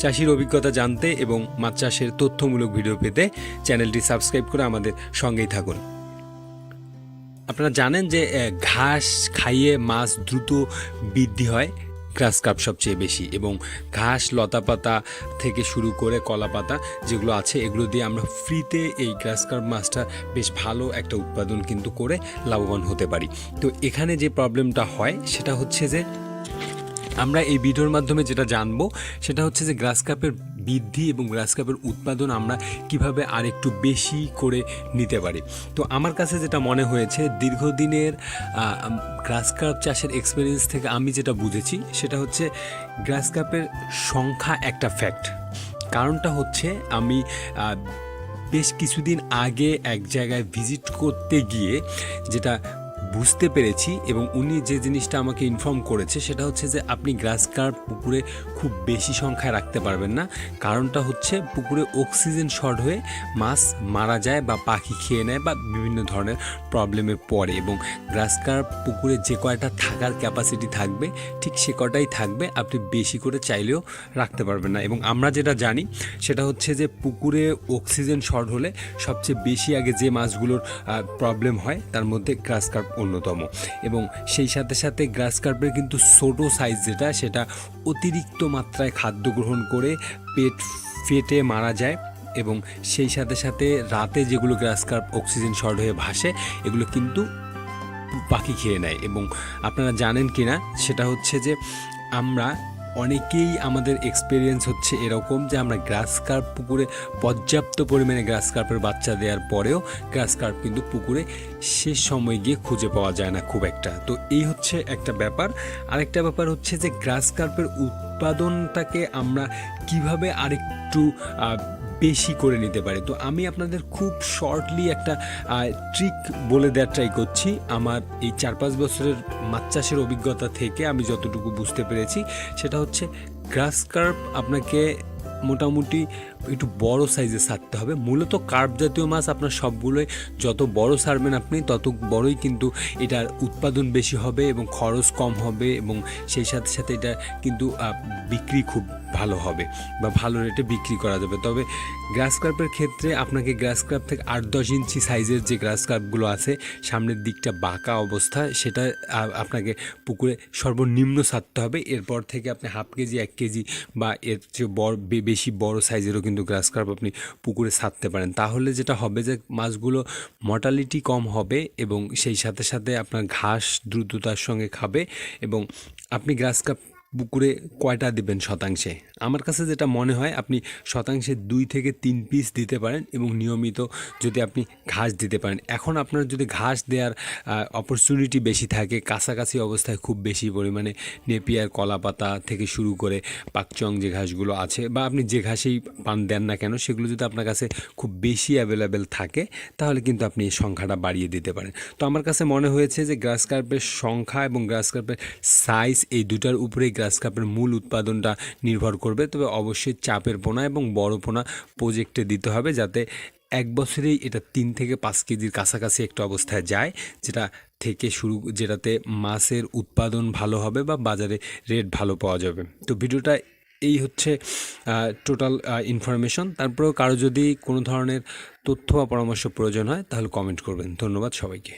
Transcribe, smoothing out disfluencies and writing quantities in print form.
চাষির অভিজ্ঞতা জানতে এবং মাছ চাষের তথ্যমূলক ভিডিও পেতে চ্যানেলটি সাবস্ক্রাইব করে আমাদের সঙ্গেই থাকুন। আপনারা জানেন যে ঘাস খাইয়ে মাছ দ্রুত বৃদ্ধি হয় গ্রাস কার্প সবচেয়ে বেশি, এবং ঘাস লতাপাতা থেকে শুরু করে কলাপাতা যেগুলো আছে এগুলো দিয়ে আমরা ফ্রিতে এই গ্রাস কার্প মাছটা বেশ ভালো একটা উৎপাদন কিন্তু করে লাভবান হতে পারি। তো এখানে যে প্রবলেমটা হয় সেটা হচ্ছে যে আমরা এই ভিডিওর মাধ্যমে যেটা জানবো সেটা হচ্ছে যে গ্রাস কার্পের বৃদ্ধি এবং গ্রাস কার্পের উৎপাদন আমরা কিভাবে আরেকটু বেশি করে নিতে পারি। তো আমার কাছে যেটা মনে হয়েছে দীর্ঘদিনের গ্রাস কার্প চাষের এক্সপিরিয়েন্স থেকে আমি যেটা বুঝেছি সেটা হচ্ছে গ্রাস কার্পের সংখ্যা একটা ফ্যাক্ট। কারণটা হচ্ছে আমি বেশ কিছুদিন আগে এক জায়গায় ভিজিট করতে গিয়ে যেটা বুঝতে পেরেছি এবং উনি যে জিনিসটা আমাকে ইনফর্ম করেছে সেটা হচ্ছে যে আপনি গ্রাস কার্প পুকুরে খুব বেশি সংখ্যায় রাখতে পারবেন না। কারণটা হচ্ছে পুকুরে অক্সিজেন শর্ট হয়ে মাছ মারা যায় বা পাখি খেয়ে নেয় বা বিভিন্ন ধরনের প্রবলেমে পড়ে, এবং গ্রাস কার্প পুকুরে যে কয়টা থাকার ক্যাপাসিটি থাকবে ঠিক সে কটাই থাকবে, আপনি বেশি করে চাইলেও রাখতে পারবেন না। এবং আমরা যেটা জানি সেটা হচ্ছে যে পুকুরে অক্সিজেন শর্ট হলে সবচেয়ে বেশি আগে যে মাছগুলোর প্রবলেম হয় তার মধ্যে গ্রাস কার্প অন্যতম। এবং সেই সাথে সাথে গ্রাস কার্পের কিন্তু ছোটো সাইজ যেটা সেটা অতিরিক্ত মাত্রায় খাদ্য গ্রহণ করে পেট ফেটে মারা যায়, এবং সেই সাথে সাথে রাতে যেগুলো গ্রাস কার্প অক্সিজেন শর্ট হয়ে ভাসে এগুলো কিন্তু পাখি খেয়ে নেয়। এবং আপনারা জানেন কি না সেটা হচ্ছে যে আমরা অনেকেই আমাদের এক্সপিরিয়েন্স হচ্ছে এরকম যে আমরা গ্রাস কার্প পুকুরে পর্যাপ্ত পরিমাণে গ্রাস কার্পের বাচ্চা দেওয়ার পরেও গ্রাস কার্প কিন্তু পুকুরে শেষ সময় গিয়ে খুঁজে পাওয়া যায় না খুব একটা। তো এই হচ্ছে একটা ব্যাপার। আরেকটা ব্যাপার হচ্ছে যে গ্রাস কার্পের উৎপাদনটাকে আমরা কিভাবে আরেকটু বেশি করে নিতে পারি। তো আমি আপনাদের খুব শর্টলি একটা ট্রিক বলে দেওয়ার ট্রাই করছি। আমার এই 4-5 বছরের মাছ চাষের অভিজ্ঞতা থেকে আমি যতটুকু বুঝতে পেরেছি সেটা হচ্ছে গ্রাস কার্প আপনাকে মোটামুটি একটু বড় সাইজে ছাড়তে হবে। মূলত কার্প জাতীয় মাছ আপনার সবগুলোই যত বড় ছাড়বেন আপনি তত বড়ই কিন্তু এটার উৎপাদন বেশি হবে এবং খরচ কম হবে, এবং সেই সাথে সাথে এটা কিন্তু বিক্রি খুব ভালো হবে বা ভালো রেটে বিক্রি করা যাবে। তবে গ্রাস কার্পের ক্ষেত্রে আপনাকে গ্রাস কার্প থেকে 8-10 ইঞ্চি সাইজের যে গ্রাস কার্পগুলো আছে সামনের দিকটা বাঁকা অবস্থা সেটা আপনাকে পুকুরে সর্বনিম্ন ছাড়তে হবে। এরপর থেকে আপনি 1/2 কেজি 1 কেজি বা এর চেয়ে বেশি বড় সাইজেরও কিন্তু গ্রাস কার্প আপনি পুকুরে ছাড়তে পারেন। তাহলে যেটা হবে যে মাছগুলো মর্টালিটি কম হবে এবং সেই সাথে সাথে আপনার ঘাস দ্রুততার সঙ্গে খাবে। এবং আপনি গ্রাস কার্প পুকুরে কয়টা দিবেন শতাংশে? আমার কাছে যেটা মনে হয় আপনি শতাংশে 2 থেকে 3 পিস দিতে পারেন এবং নিয়মিত যদি আপনি ঘাস দিতে পারেন। এখন আপনার যদি ঘাস দেওয়ার অপরচুনিটি বেশি থাকে, কাছাকাছি অবস্থায় খুব বেশি পরিমাণে নেপিয়ার কলাপাতা থেকে শুরু করে পাকচং যে ঘাসগুলো আছে বা আপনি যে ঘাসেই পান দেন না কেন সেগুলো যদি আপনার কাছে খুব বেশি অ্যাভেলেবেল থাকে তাহলে কিন্তু আপনি এই সংখ্যাটা বাড়িয়ে দিতে পারেন। তো আমার কাছে মনে হয়েছে যে গ্রাস কার্পের সংখ্যা এবং গ্রাস কার্পের সাইজ এই দুটার উপরেই গ্রাস কার্পের মূল উৎপাদনটা নির্ভর করবে। তবে অবশ্যই চাপের পোনা এবং বড় পোনা প্রজেক্টে দিতে হবে যাতে এক বছরেই এটা 3 থেকে 5 কেজির কাছাকাছি একটা অবস্থায় যায়, যেটাতে মাছের উৎপাদন ভালো হবে বা বাজারে রেট ভালো পাওয়া যাবে। তো ভিডিওটা এই হচ্ছে টোটাল ইনফরমেশন। তারপরেও কারো যদি কোনো ধরনের তথ্য বা পরামর্শ প্রয়োজন হয় তাহলে কমেন্ট করবেন। ধন্যবাদ সবাইকে।